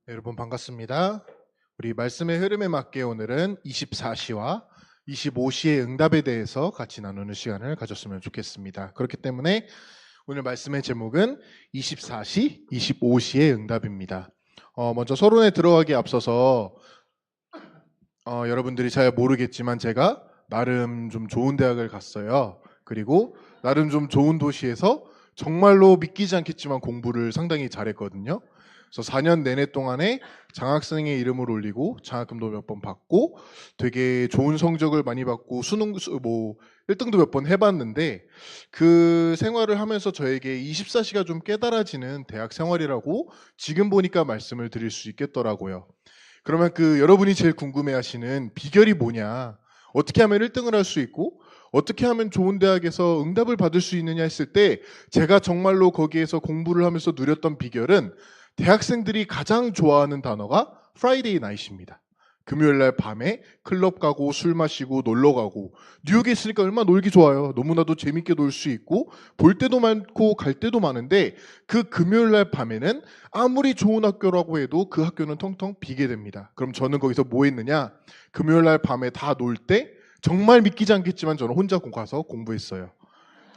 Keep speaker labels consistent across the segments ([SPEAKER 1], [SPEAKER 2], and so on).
[SPEAKER 1] 네, 여러분 반갑습니다. 우리 말씀의 흐름에 맞게 오늘은 24시와 25시의 응답에 대해서 같이 나누는 시간을 가졌으면 좋겠습니다. 그렇기 때문에 오늘 말씀의 제목은 24시, 25시의 응답입니다. 먼저 서론에 들어가기에 앞서서 여러분들이 잘 모르겠지만 제가 나름 좀 좋은 대학을 갔어요. 그리고 나름 좀 좋은 도시에서 정말로 믿기지 않겠지만 공부를 상당히 잘했거든요. 그래서 4년 내내 동안에 장학생의 이름을 올리고 장학금도 몇 번 받고 되게 좋은 성적을 많이 받고 수능 1등도 몇 번 해봤는데 그 생활을 하면서 저에게 24시가 좀 깨달아지는 대학 생활이라고 지금 보니까 말씀을 드릴 수 있겠더라고요. 그러면 여러분이 제일 궁금해하시는 비결이 뭐냐? 어떻게 하면 1등을 할 수 있고 어떻게 하면 좋은 대학에서 응답을 받을 수 있느냐 했을 때 제가 정말로 거기에서 공부를 하면서 누렸던 비결은 대학생들이 가장 좋아하는 단어가 프라이데이 나잇입니다. 금요일 날 밤에 클럽 가고 술 마시고 놀러 가고 뉴욕에 있으니까 얼마나 놀기 좋아요. 너무나도 재밌게 놀 수 있고 볼 때도 많고 갈 때도 많은데 그 금요일 날 밤에는 아무리 좋은 학교라고 해도 그 학교는 텅텅 비게 됩니다. 그럼 저는 거기서 뭐 했느냐? 금요일 날 밤에 다 놀 때 정말 믿기지 않겠지만 저는 혼자 가서 공부했어요.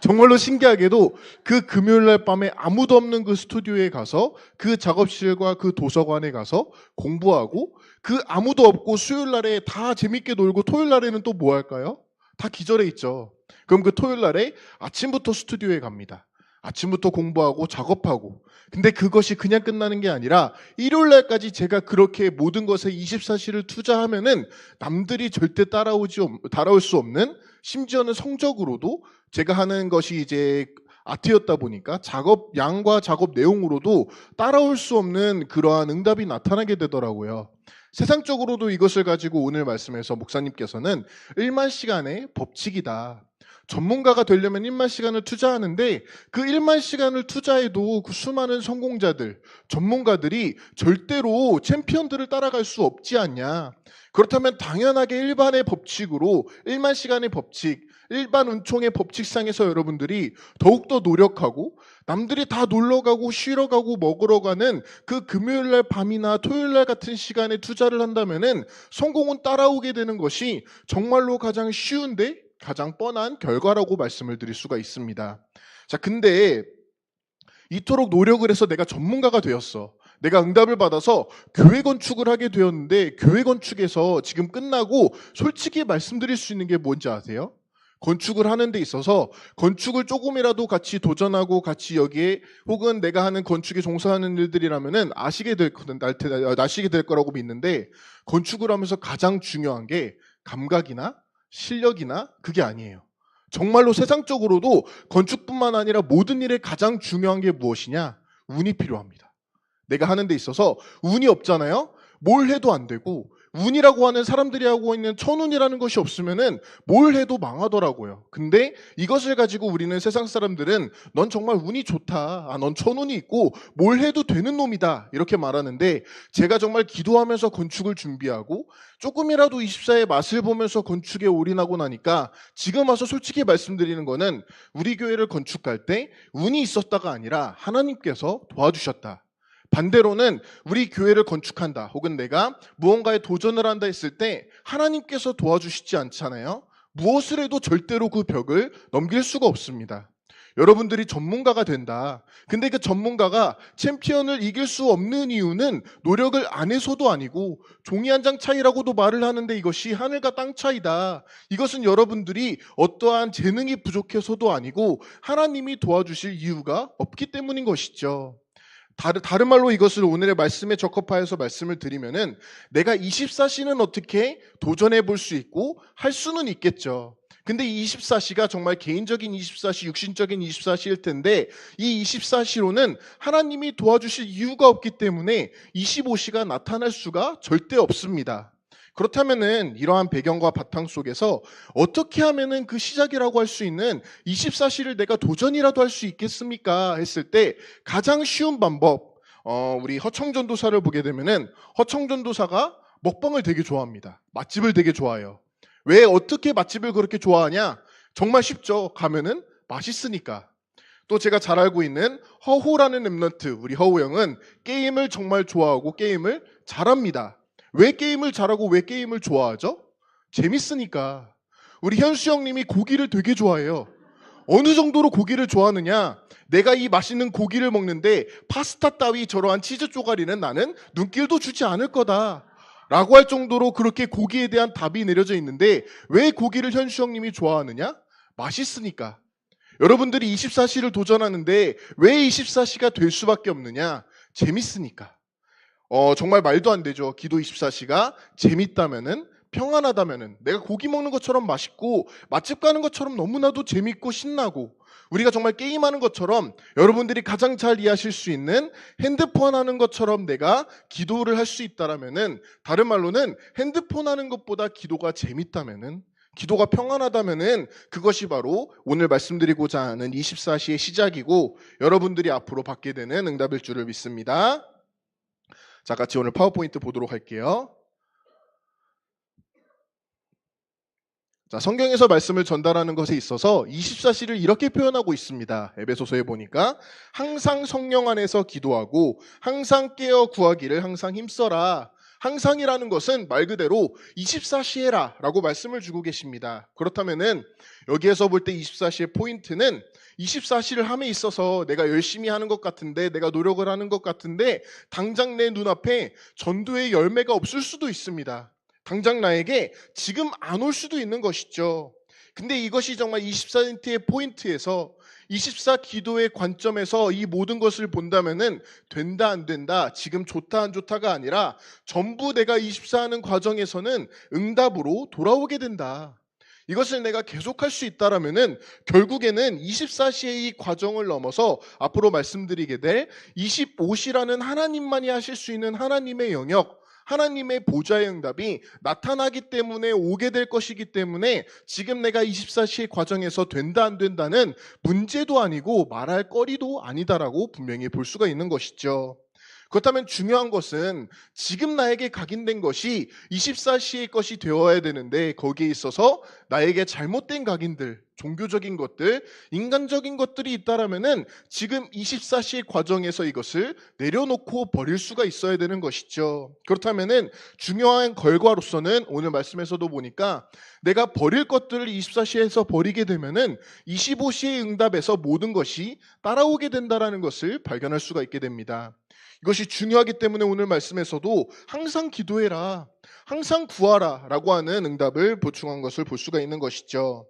[SPEAKER 1] 정말로 신기하게도 그 금요일 날 밤에 아무도 없는 그 스튜디오에 가서 그 작업실과 그 도서관에 가서 공부하고 그 아무도 없고 수요일 날에 다 재밌게 놀고 토요일 날에는 또 뭐 할까요? 다 기절해 있죠. 그럼 그 토요일 날에 아침부터 스튜디오에 갑니다. 아침부터 공부하고 작업하고. 근데 그것이 그냥 끝나는 게 아니라 일요일 날까지 제가 그렇게 모든 것에 24시를 투자하면은 남들이 절대 따라올 수 없는, 심지어는 성적으로도 제가 하는 것이 이제 아트였다 보니까 작업 양과 작업 내용으로도 따라올 수 없는 그러한 응답이 나타나게 되더라고요. 세상적으로도 이것을 가지고 오늘 말씀에서 목사님께서는 1만 시간의 법칙이다. 전문가가 되려면 1만 시간을 투자하는데 그 1만 시간을 투자해도 그 수많은 성공자들, 전문가들이 절대로 챔피언들을 따라갈 수 없지 않냐. 그렇다면 당연하게 일반의 법칙으로 1만 시간의 법칙, 일반 은총의 법칙상에서 여러분들이 더욱더 노력하고 남들이 다 놀러가고 쉬러가고 먹으러 가는 그 금요일날 밤이나 토요일날 같은 시간에 투자를 한다면은 성공은 따라오게 되는 것이 정말로 가장 쉬운데 가장 뻔한 결과라고 말씀을 드릴 수가 있습니다. 자, 근데 이토록 노력을 해서 내가 전문가가 되었어. 내가 응답을 받아서 교회 건축을 하게 되었는데 교회 건축에서 지금 끝나고 솔직히 말씀드릴 수 있는 게 뭔지 아세요? 건축을 하는 데 있어서 건축을 조금이라도 같이 도전하고 같이 여기에 혹은 내가 하는 건축에 종사하는 일들이라면은 아시게 될 거라고 믿는데 건축을 하면서 가장 중요한 게 감각이나 실력이나 그게 아니에요. 정말로 세상적으로도 건축뿐만 아니라 모든 일에 가장 중요한 게 무엇이냐? 운이 필요합니다. 내가 하는 데 있어서 운이 없잖아요? 뭘 해도 안 되고 운이라고 하는 사람들이 하고 있는 천운이라는 것이 없으면은 뭘 해도 망하더라고요. 근데 이것을 가지고 우리는 세상 사람들은 넌 정말 운이 좋다. 넌 천운이 있고 뭘 해도 되는 놈이다. 이렇게 말하는데 제가 정말 기도하면서 건축을 준비하고 조금이라도 24의 맛을 보면서 건축에 올인하고 나니까 지금 와서 솔직히 말씀드리는 거는 우리 교회를 건축할 때 운이 있었다가 아니라 하나님께서 도와주셨다. 반대로는 우리 교회를 건축한다 혹은 내가 무언가에 도전을 한다 했을 때 하나님께서 도와주시지 않잖아요. 무엇을 해도 절대로 그 벽을 넘길 수가 없습니다. 여러분들이 전문가가 된다. 근데 그 전문가가 챔피언을 이길 수 없는 이유는 노력을 안 해서도 아니고 종이 한 장 차이라고도 말을 하는데 이것이 하늘과 땅 차이다. 이것은 여러분들이 어떠한 재능이 부족해서도 아니고 하나님이 도와주실 이유가 없기 때문인 것이죠. 다른 말로 이것을 오늘의 말씀에 적합하여서 말씀을 드리면은 내가 24시는 어떻게 도전해 볼 수 있고 할 수는 있겠죠. 근데 이 24시가 정말 개인적인 24시, 육신적인 24시일 텐데 이 24시로는 하나님이 도와주실 이유가 없기 때문에 25시가 나타날 수가 절대 없습니다. 그렇다면은 이러한 배경과 바탕 속에서 어떻게 하면은 그 시작이라고 할 수 있는 24시를 내가 도전이라도 할 수 있겠습니까? 했을 때 가장 쉬운 방법, 우리 허청전도사를 보게 되면은 허청전도사가 먹방을 되게 좋아합니다. 맛집을 되게 좋아해요. 왜 어떻게 맛집을 그렇게 좋아하냐? 정말 쉽죠. 가면은 맛있으니까. 또 제가 잘 알고 있는 허호라는 랩런트, 우리 허우 형은 게임을 정말 좋아하고 게임을 잘합니다. 왜 게임을 잘하고 왜 게임을 좋아하죠? 재밌으니까. 우리 현수 형님이 고기를 되게 좋아해요. 어느 정도로 고기를 좋아하느냐? 내가 이 맛있는 고기를 먹는데 파스타 따위 저러한 치즈 쪼가리는 나는 눈길도 주지 않을 거다 라고 할 정도로 그렇게 고기에 대한 답이 내려져 있는데, 왜 고기를 현수 형님이 좋아하느냐? 맛있으니까. 여러분들이 24시를 도전하는데 왜 24시가 될 수밖에 없느냐? 재밌으니까. 정말 말도 안 되죠. 기도 24시가 재밌다면은, 평안하다면은, 내가 고기 먹는 것처럼 맛있고 맛집 가는 것처럼 너무나도 재밌고 신나고, 우리가 정말 게임하는 것처럼 여러분들이 가장 잘 이해하실 수 있는 핸드폰 하는 것처럼 내가 기도를 할 수 있다라면은, 다른 말로는 핸드폰 하는 것보다 기도가 재밌다면은, 기도가 평안하다면은, 그것이 바로 오늘 말씀드리고자 하는 24시의 시작이고 여러분들이 앞으로 받게 되는 응답일 줄을 믿습니다. 자, 같이 오늘 파워포인트 보도록 할게요. 자, 성경에서 말씀을 전달하는 것에 있어서 24시를 이렇게 표현하고 있습니다. 에베소서에 보니까 항상 성령 안에서 기도하고 항상 깨어 구하기를 항상 힘써라. 항상이라는 것은 말 그대로 24시 해라 라고 말씀을 주고 계십니다. 그렇다면은 여기에서 볼 때 24시의 포인트는, 24시를 함에 있어서 내가 열심히 하는 것 같은데, 내가 노력을 하는 것 같은데 당장 내 눈앞에 전도의 열매가 없을 수도 있습니다. 당장 나에게 지금 안 올 수도 있는 것이죠. 근데 이것이 정말 24의 포인트에서, 24 기도의 관점에서 이 모든 것을 본다면은 된다 안 된다, 지금 좋다 안 좋다가 아니라 전부 내가 24 하는 과정에서는 응답으로 돌아오게 된다. 이것을 내가 계속할 수 있다라면은 결국에는 24시의 이 과정을 넘어서 앞으로 말씀드리게 될 25시라는 하나님만이 하실 수 있는 하나님의 영역, 하나님의 보좌의 응답이 나타나기 때문에 오게 될 것이기 때문에, 지금 내가 24시의 과정에서 된다 안 된다는 문제도 아니고 말할 거리도 아니다라고 분명히 볼 수가 있는 것이죠. 그렇다면 중요한 것은 지금 나에게 각인된 것이 24시의 것이 되어야 되는데, 거기에 있어서 나에게 잘못된 각인들, 종교적인 것들, 인간적인 것들이 있다라면은 지금 24시의 과정에서 이것을 내려놓고 버릴 수가 있어야 되는 것이죠. 그렇다면은 중요한 결과로서는 오늘 말씀에서도 보니까 내가 버릴 것들을 24시에서 버리게 되면은 25시의 응답에서 모든 것이 따라오게 된다라는 것을 발견할 수가 있게 됩니다. 이것이 중요하기 때문에 오늘 말씀에서도 항상 기도해라, 항상 구하라 라고 하는 응답을 보충한 것을 볼 수가 있는 것이죠.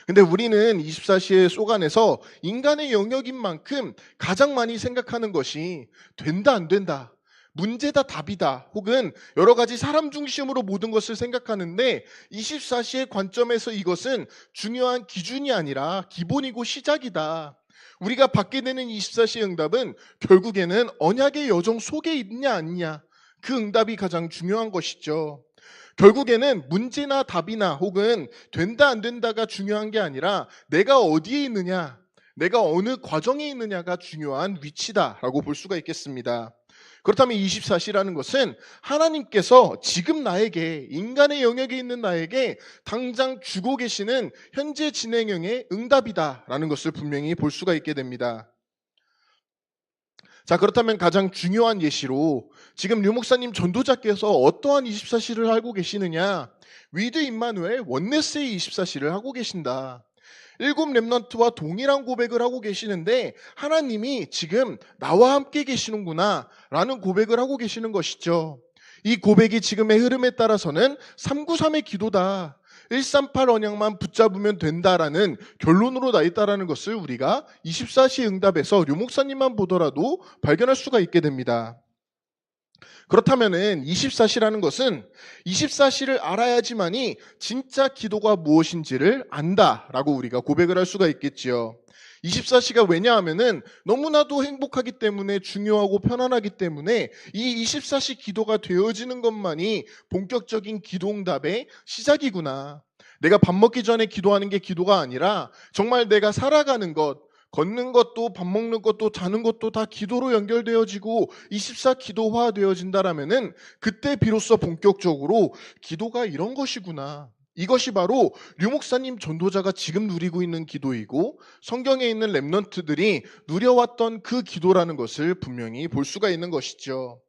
[SPEAKER 1] 근데 우리는 24시의 속 안에서 인간의 영역인 만큼 가장 많이 생각하는 것이 된다 안 된다, 문제다 답이다, 혹은 여러 가지 사람 중심으로 모든 것을 생각하는데, 24시의 관점에서 이것은 중요한 기준이 아니라 기본이고 시작이다. 우리가 받게 되는 24시의 응답은 결국에는 언약의 여정 속에 있냐 아니냐, 그 응답이 가장 중요한 것이죠. 결국에는 문제나 답이나 혹은 된다 안 된다가 중요한 게 아니라 내가 어디에 있느냐, 내가 어느 과정에 있느냐가 중요한 위치다라고 볼 수가 있겠습니다. 그렇다면 24시라는 것은 하나님께서 지금 나에게, 인간의 영역에 있는 나에게 당장 주고 계시는 현재 진행형의 응답이다라는 것을 분명히 볼 수가 있게 됩니다. 자, 그렇다면 가장 중요한 예시로 지금 류 목사님 전도자께서 어떠한 24시를 하고 계시느냐? 위드 임마누엘 원네스의 24시를 하고 계신다. 7 렘넌트와 동일한 고백을 하고 계시는데 하나님이 지금 나와 함께 계시는구나 라는 고백을 하고 계시는 것이죠. 이 고백이 지금의 흐름에 따라서는 393의 기도다, 138 언약만 붙잡으면 된다라는 결론으로 나 있다라는 것을 우리가 24시 응답에서 류 목사님만 보더라도 발견할 수가 있게 됩니다. 그렇다면은 24시라는 것은 24시를 알아야지만이 진짜 기도가 무엇인지를 안다라고 우리가 고백을 할 수가 있겠지요. 24시가 왜냐하면은 너무나도 행복하기 때문에, 중요하고 편안하기 때문에 이 24시 기도가 되어지는 것만이 본격적인 기도응답의 시작이구나. 내가 밥 먹기 전에 기도하는 게 기도가 아니라 정말 내가 살아가는 것, 걷는 것도 밥 먹는 것도 자는 것도 다 기도로 연결되어지고 24 기도화 되어진다라면은 그때 비로소 본격적으로 기도가 이런 것이구나, 이것이 바로 류 목사님 전도자가 지금 누리고 있는 기도이고 성경에 있는 렘넌트들이 누려왔던 그 기도라는 것을 분명히 볼 수가 있는 것이죠.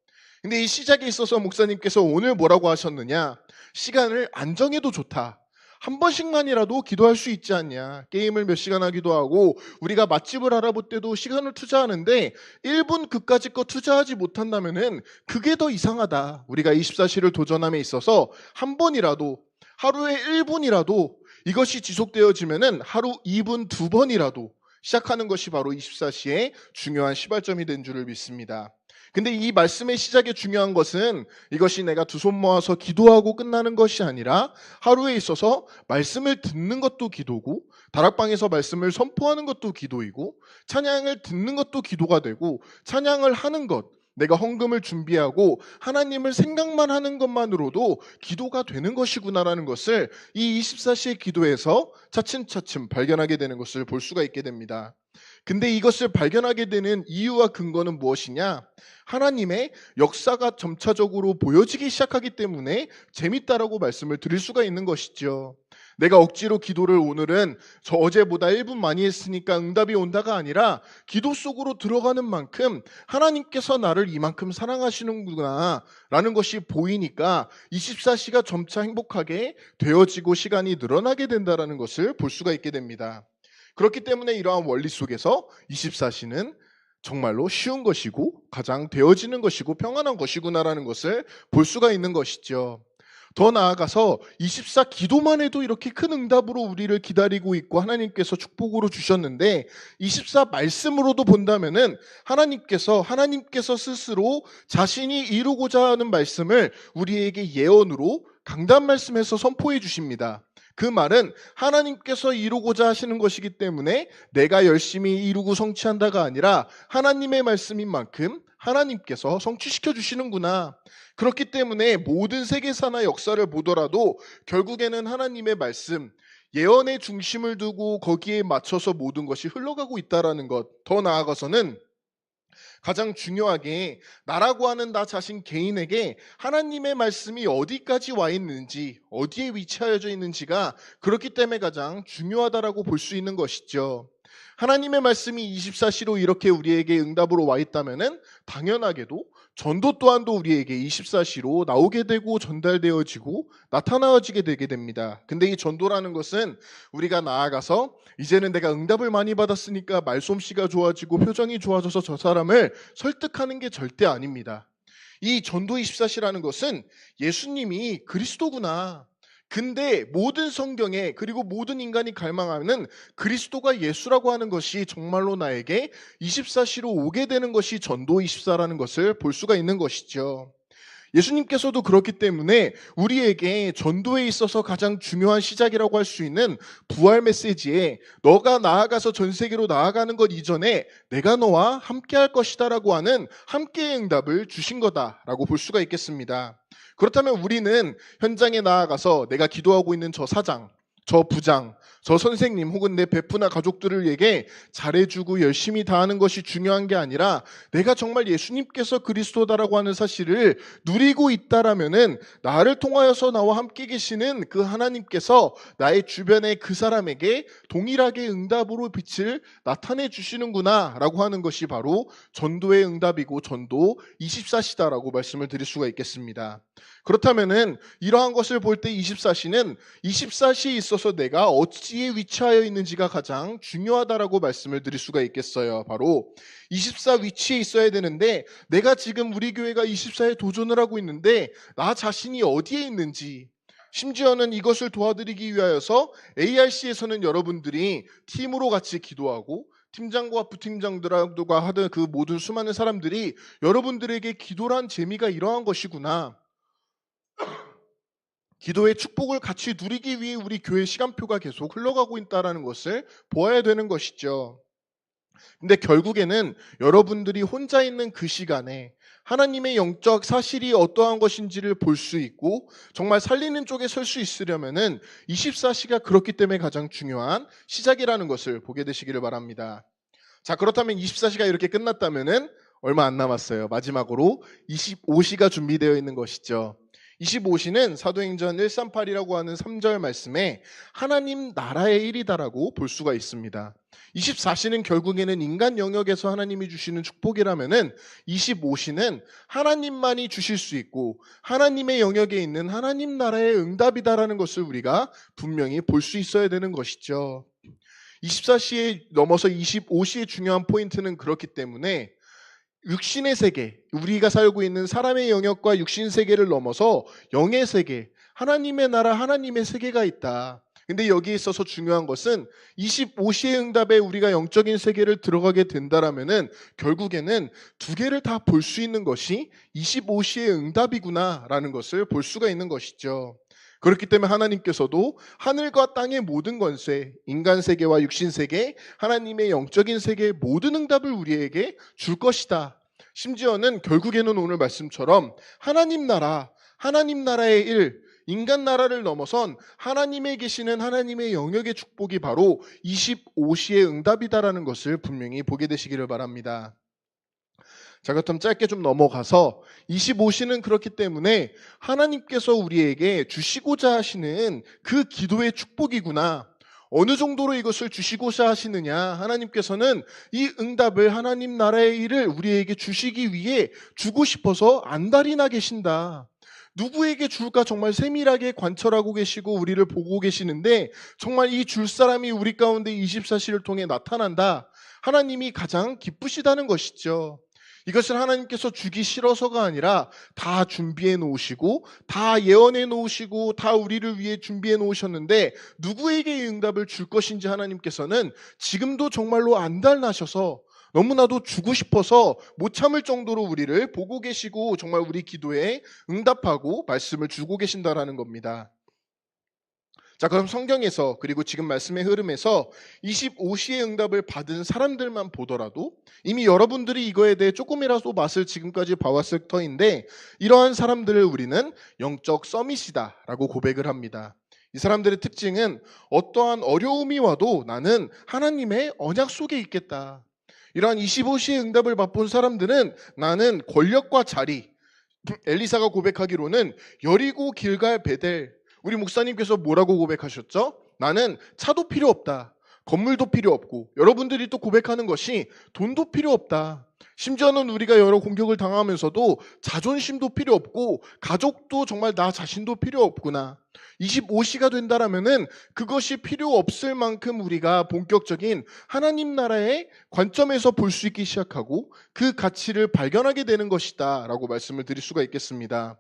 [SPEAKER 1] 근데 이 시작에 있어서 목사님께서 오늘 뭐라고 하셨느냐? 시간을 안 정해도 좋다. 한 번씩만이라도 기도할 수 있지 않냐. 게임을 몇 시간 하기도 하고 우리가 맛집을 알아볼 때도 시간을 투자하는데 1분 그까짓 거 투자하지 못한다면은 그게 더 이상하다. 우리가 24시를 도전함에 있어서 한 번이라도 하루에 1분이라도 이것이 지속되어지면은 하루 2분 2번이라도 시작하는 것이 바로 24시의 중요한 시발점이 된 줄을 믿습니다. 근데 이 말씀의 시작에 중요한 것은 이것이 내가 두 손 모아서 기도하고 끝나는 것이 아니라 하루에 있어서 말씀을 듣는 것도 기도고 다락방에서 말씀을 선포하는 것도 기도이고 찬양을 듣는 것도 기도가 되고 찬양을 하는 것, 내가 헌금을 준비하고 하나님을 생각만 하는 것만으로도 기도가 되는 것이구나라는 것을 이 24시의 기도에서 차츰차츰 발견하게 되는 것을 볼 수가 있게 됩니다. 근데 이것을 발견하게 되는 이유와 근거는 무엇이냐? 하나님의 역사가 점차적으로 보여지기 시작하기 때문에 재밌다라고 말씀을 드릴 수가 있는 것이죠. 내가 억지로 기도를 오늘은 저 어제보다 1분 많이 했으니까 응답이 온다가 아니라 기도 속으로 들어가는 만큼 하나님께서 나를 이만큼 사랑하시는구나 라는 것이 보이니까 24시가 점차 행복하게 되어지고 시간이 늘어나게 된다는 것을 볼 수가 있게 됩니다. 그렇기 때문에 이러한 원리 속에서 24시는 정말로 쉬운 것이고 가장 되어지는 것이고 평안한 것이구나라는 것을 볼 수가 있는 것이죠. 더 나아가서 24 기도만 해도 이렇게 큰 응답으로 우리를 기다리고 있고 하나님께서 축복으로 주셨는데 24 말씀으로도 본다면은 하나님께서 스스로 자신이 이루고자 하는 말씀을 우리에게 예언으로 강단 말씀에서 선포해 주십니다. 그 말은 하나님께서 이루고자 하시는 것이기 때문에 내가 열심히 이루고 성취한다가 아니라 하나님의 말씀인 만큼 하나님께서 성취시켜 주시는구나. 그렇기 때문에 모든 세계사나 역사를 보더라도 결국에는 하나님의 말씀, 예언의 중심을 두고 거기에 맞춰서 모든 것이 흘러가고 있다는 것. 더 나아가서는 가장 중요하게 나라고 하는 나 자신 개인에게 하나님의 말씀이 어디까지 와 있는지, 어디에 위치하여져 있는지가 그렇기 때문에 가장 중요하다라고 볼 수 있는 것이죠. 하나님의 말씀이 24시로 이렇게 우리에게 응답으로 와 있다면은 당연하게도 전도 또한도 우리에게 24시로 나오게 되고 전달되어지고 나타나지게 되게 됩니다. 근데 이 전도라는 것은 우리가 나아가서 이제는 내가 응답을 많이 받았으니까 말솜씨가 좋아지고 표정이 좋아져서 저 사람을 설득하는 게 절대 아닙니다. 이 전도 24시라는 것은 예수님이 그리스도구나. 근데 모든 성경에 그리고 모든 인간이 갈망하는 그리스도가 예수라고 하는 것이 정말로 나에게 24시로 오게 되는 것이 전도 24라는 것을 볼 수가 있는 것이죠. 예수님께서도 그렇기 때문에 우리에게 전도에 있어서 가장 중요한 시작이라고 할 수 있는 부활 메시지에 너가 나아가서 전 세계로 나아가는 것 이전에 내가 너와 함께 할 것이다 라고 하는 함께의 응답을 주신 거다라고 볼 수가 있겠습니다. 그렇다면 우리는 현장에 나아가서 내가 기도하고 있는 저 사장, 저 부장, 저 선생님 혹은 내 베프나 가족들에게 잘해주고 열심히 다하는 것이 중요한 게 아니라 내가 정말 예수님께서 그리스도다라고 하는 사실을 누리고 있다라면은 나를 통하여서 나와 함께 계시는 그 하나님께서 나의 주변의 그 사람에게 동일하게 응답으로 빛을 나타내 주시는구나 라고 하는 것이 바로 전도의 응답이고 전도 24시다라고 말씀을 드릴 수가 있겠습니다. 그렇다면은 이러한 것을 볼 때 24시는 24시에 있어서 내가 어디에 위치하여 있는지가 가장 중요하다라고 말씀을 드릴 수가 있겠어요. 바로 24 위치에 있어야 되는데 내가 지금 우리 교회가 24에 도전을 하고 있는데 나 자신이 어디에 있는지, 심지어는 이것을 도와드리기 위하여서 ARC에서는 여러분들이 팀으로 같이 기도하고 팀장과 부팀장들과 하던 그 모든 수많은 사람들이 여러분들에게 기도란 재미가 이러한 것이구나, 기도의 축복을 같이 누리기 위해 우리 교회 시간표가 계속 흘러가고 있다는 것을 보아야 되는 것이죠. 근데 결국에는 여러분들이 혼자 있는 그 시간에 하나님의 영적 사실이 어떠한 것인지를 볼 수 있고 정말 살리는 쪽에 설 수 있으려면은 24시가 그렇기 때문에 가장 중요한 시작이라는 것을 보게 되시기를 바랍니다. 자, 그렇다면 24시가 이렇게 끝났다면은 얼마 안 남았어요. 마지막으로 25시가 준비되어 있는 것이죠. 25시는 사도행전 138이라고 하는 3절 말씀에 하나님 나라의 일이다라고 볼 수가 있습니다. 24시는 결국에는 인간 영역에서 하나님이 주시는 축복이라면은 25시는 하나님만이 주실 수 있고 하나님의 영역에 있는 하나님 나라의 응답이다라는 것을 우리가 분명히 볼 수 있어야 되는 것이죠. 24시에 넘어서 25시의 중요한 포인트는 그렇기 때문에 육신의 세계, 우리가 살고 있는 사람의 영역과 육신 세계를 넘어서 영의 세계, 하나님의 나라, 하나님의 세계가 있다. 근데 여기에 있어서 중요한 것은 25시의 응답에 우리가 영적인 세계를 들어가게 된다라면은 결국에는 두 개를 다 볼 수 있는 것이 25시의 응답이구나라는 것을 볼 수가 있는 것이죠. 그렇기 때문에 하나님께서도 하늘과 땅의 모든 권세, 인간 세계와 육신 세계, 하나님의 영적인 세계의 모든 응답을 우리에게 줄 것이다. 심지어는 결국에는 오늘 말씀처럼 하나님 나라의 일, 인간 나라를 넘어선 하나님에 계시는 하나님의 영역의 축복이 바로 25시의 응답이다라는 것을 분명히 보게 되시기를 바랍니다. 자, 그렇다면 짧게 좀 넘어가서 25시는 그렇기 때문에 하나님께서 우리에게 주시고자 하시는 그 기도의 축복이구나. 어느 정도로 이것을 주시고자 하시느냐. 하나님께서는 이 응답을 하나님 나라의 일을 우리에게 주시기 위해 주고 싶어서 안달이나 계신다. 누구에게 줄까 정말 세밀하게 관철하고 계시고 우리를 보고 계시는데 정말 이 줄 사람이 우리 가운데 24시를 통해 나타난다. 하나님이 가장 기쁘시다는 것이죠. 이것을 하나님께서 주기 싫어서가 아니라 다 준비해 놓으시고 다 예언해 놓으시고 다 우리를 위해 준비해 놓으셨는데 누구에게 이 응답을 줄 것인지 하나님께서는 지금도 정말로 안달나셔서 너무나도 주고 싶어서 못 참을 정도로 우리를 보고 계시고 정말 우리 기도에 응답하고 말씀을 주고 계신다라는 겁니다. 자, 그럼 성경에서 그리고 지금 말씀의 흐름에서 25시의 응답을 받은 사람들만 보더라도 이미 여러분들이 이거에 대해 조금이라도 맛을 지금까지 봐왔을 터인데 이러한 사람들을 우리는 영적 서밋이다라고 고백을 합니다. 이 사람들의 특징은 어떠한 어려움이 와도 나는 하나님의 언약 속에 있겠다. 이러한 25시의 응답을 맛본 사람들은 나는 권력과 자리, 엘리사가 고백하기로는 여리고 길갈 베델, 우리 목사님께서 뭐라고 고백하셨죠? 나는 차도 필요 없다. 건물도 필요 없고 여러분들이 또 고백하는 것이 돈도 필요 없다. 심지어는 우리가 여러 공격을 당하면서도 자존심도 필요 없고 가족도 정말 나 자신도 필요 없구나. 25시가 된다라면은 그것이 필요 없을 만큼 우리가 본격적인 하나님 나라의 관점에서 볼 수 있기 시작하고 그 가치를 발견하게 되는 것이다 라고 말씀을 드릴 수가 있겠습니다.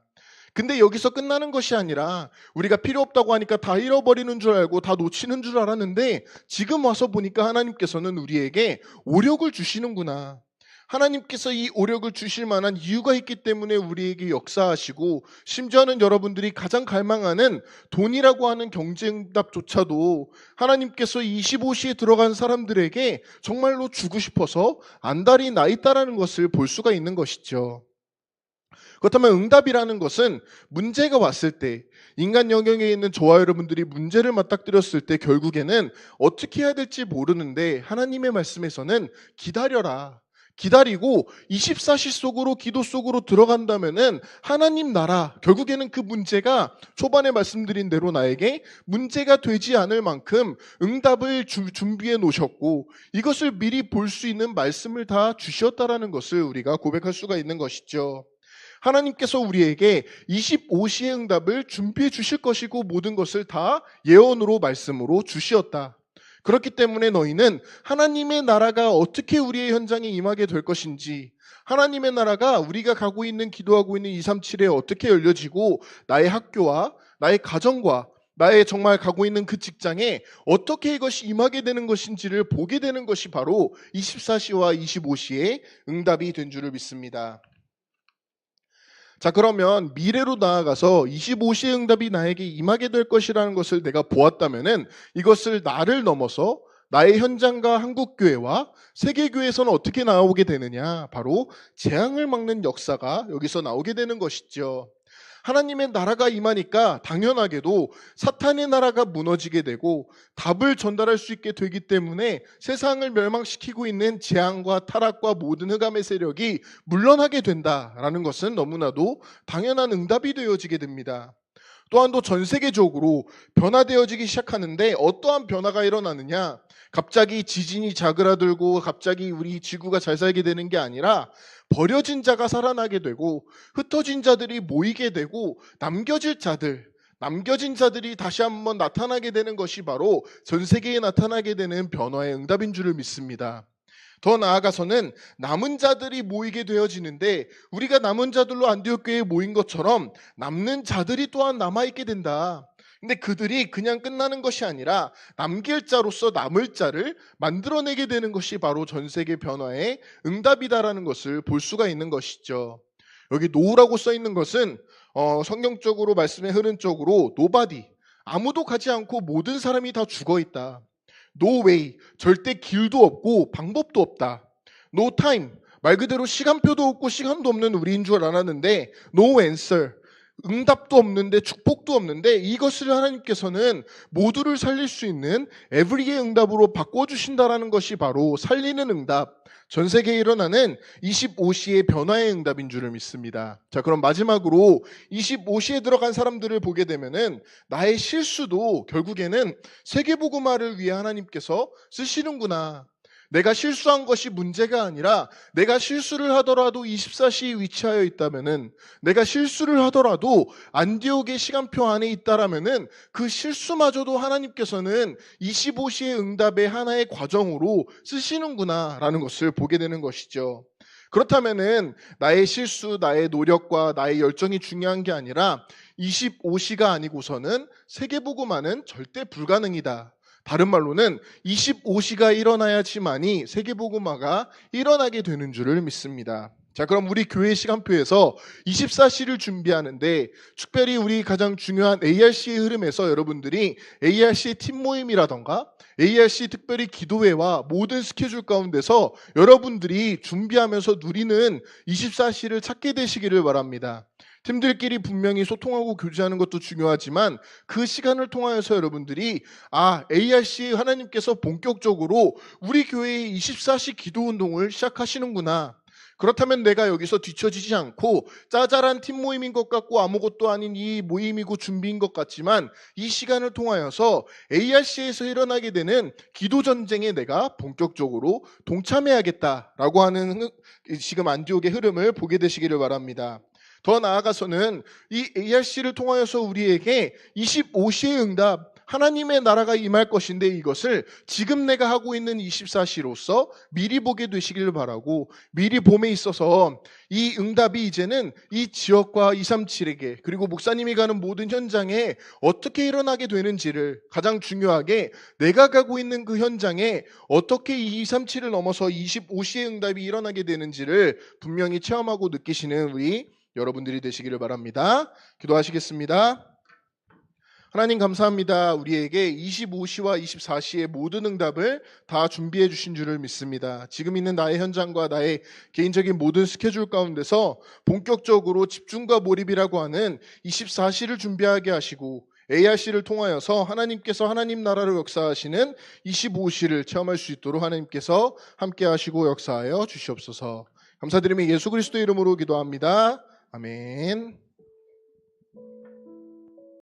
[SPEAKER 1] 근데 여기서 끝나는 것이 아니라 우리가 필요 없다고 하니까 다 잃어버리는 줄 알고 다 놓치는 줄 알았는데 지금 와서 보니까 하나님께서는 우리에게 오력을 주시는구나. 하나님께서 이 오력을 주실 만한 이유가 있기 때문에 우리에게 역사하시고 심지어는 여러분들이 가장 갈망하는 돈이라고 하는 경쟁답조차도 하나님께서 25시에 들어간 사람들에게 정말로 주고 싶어서 안달이 나 있다는 것을 볼 수가 있는 것이죠. 그렇다면 응답이라는 것은 문제가 왔을 때 인간 영역에 있는 저와 여러분들이 문제를 맞닥뜨렸을 때 결국에는 어떻게 해야 될지 모르는데 하나님의 말씀에서는 기다려라. 기다리고 24시 속으로 기도 속으로 들어간다면은 하나님 나라 결국에는 그 문제가 초반에 말씀드린 대로 나에게 문제가 되지 않을 만큼 응답을 준비해 놓으셨고 이것을 미리 볼 수 있는 말씀을 다 주셨다라는 것을 우리가 고백할 수가 있는 것이죠. 하나님께서 우리에게 25시의 응답을 준비해 주실 것이고 모든 것을 다 예언으로 말씀으로 주시었다. 그렇기 때문에 너희는 하나님의 나라가 어떻게 우리의 현장에 임하게 될 것인지 하나님의 나라가 우리가 가고 있는 기도하고 있는 237에 어떻게 열려지고 나의 학교와 나의 가정과 나의 정말 가고 있는 그 직장에 어떻게 이것이 임하게 되는 것인지를 보게 되는 것이 바로 24시와 25시의 응답이 된 줄을 믿습니다. 자, 그러면 미래로 나아가서 25시의 응답이 나에게 임하게 될 것이라는 것을 내가 보았다면은 이것을 나를 넘어서 나의 현장과 한국교회와 세계교회에서는 어떻게 나오게 되느냐? 바로 재앙을 막는 역사가 여기서 나오게 되는 것이죠. 하나님의 나라가 임하니까 당연하게도 사탄의 나라가 무너지게 되고 답을 전달할 수 있게 되기 때문에 세상을 멸망시키고 있는 재앙과 타락과 모든 흑암의 세력이 물러나게 된다라는 것은 너무나도 당연한 응답이 되어지게 됩니다. 또한 또 전 세계적으로 변화되어지기 시작하는데 어떠한 변화가 일어나느냐? 갑자기 지진이 자그라들고 갑자기 우리 지구가 잘 살게 되는 게 아니라 버려진 자가 살아나게 되고 흩어진 자들이 모이게 되고 남겨진 자들이 다시 한번 나타나게 되는 것이 바로 전 세계에 나타나게 되는 변화의 응답인 줄을 믿습니다. 더 나아가서는 남은 자들이 모이게 되어지는데 우리가 남은 자들로 안디옥교회에 모인 것처럼 남는 자들이 또한 남아있게 된다. 근데 그들이 그냥 끝나는 것이 아니라 남길 자로서 남을 자를 만들어내게 되는 것이 바로 전 세계 변화의 응답이다라는 것을 볼 수가 있는 것이죠. 여기 노우라고 써 있는 것은 성경적으로 말씀에 흐른 쪽으로 nobody, 아무도 가지 않고 모든 사람이 다 죽어 있다. No way, 절대 길도 없고 방법도 없다. No time, 말 그대로 시간표도 없고 시간도 없는 우리인 줄 알았는데 No answer, 응답도 없는데 축복도 없는데 이것을 하나님께서는 모두를 살릴 수 있는 every의 응답으로 바꿔주신다라는 것이 바로 살리는 응답, 전 세계에 일어나는 25시의 변화의 응답인 줄을 믿습니다. 자, 그럼 마지막으로 25시에 들어간 사람들을 보게 되면은 나의 실수도 결국에는 세계복음화를 위해 하나님께서 쓰시는구나. 내가 실수한 것이 문제가 아니라 내가 실수를 하더라도 24시에 위치하여 있다면은, 내가 실수를 하더라도 안디옥의 시간표 안에 있다라면은 그 실수마저도 하나님께서는 25시의 응답의 하나의 과정으로 쓰시는구나라는 것을 보게 되는 것이죠. 그렇다면은 나의 실수, 나의 노력과 나의 열정이 중요한 게 아니라 25시가 아니고서는 세계복음화는 절대 불가능이다. 다른 말로는 25시가 일어나야지만이 세계복음화가 일어나게 되는 줄을 믿습니다. 자, 그럼 우리 교회 시간표에서 24시를 준비하는데 특별히 우리 가장 중요한 ARC의 흐름에서 여러분들이 ARC 팀 모임이라던가 ARC 특별히 기도회와 모든 스케줄 가운데서 여러분들이 준비하면서 누리는 24시를 찾게 되시기를 바랍니다. 팀들끼리 분명히 소통하고 교제하는 것도 중요하지만 그 시간을 통하여서 여러분들이 ARC 하나님께서 본격적으로 우리 교회의 24시 기도 운동을 시작하시는구나. 그렇다면 내가 여기서 뒤처지지 않고 짜잘한 팀 모임인 것 같고 아무것도 아닌 이 모임이고 준비인 것 같지만 이 시간을 통하여서 ARC에서 일어나게 되는 기도 전쟁에 내가 본격적으로 동참해야겠다라고 하는 지금 안디옥의 흐름을 보게 되시기를 바랍니다. 더 나아가서는 이 ARC를 통하여서 우리에게 25시의 응답, 하나님의 나라가 임할 것인데 이것을 지금 내가 하고 있는 24시로서 미리 보게 되시기를 바라고, 미리 봄에 있어서 이 응답이 이제는 이 지역과 237에게 그리고 목사님이 가는 모든 현장에 어떻게 일어나게 되는지를, 가장 중요하게 내가 가고 있는 그 현장에 어떻게 237을 넘어서 25시의 응답이 일어나게 되는지를 분명히 체험하고 느끼시는 우리 여러분들이 되시기를 바랍니다. 기도하시겠습니다. 하나님 감사합니다. 우리에게 25시와 24시의 모든 응답을 다 준비해 주신 줄을 믿습니다. 지금 있는 나의 현장과 나의 개인적인 모든 스케줄 가운데서 본격적으로 집중과 몰입이라고 하는 24시를 준비하게 하시고 ARC를 통하여서 하나님께서 하나님 나라로 역사하시는 25시를 체험할 수 있도록 하나님께서 함께 하시고 역사하여 주시옵소서. 감사드리며 예수 그리스도의 이름으로 기도합니다. 아멘.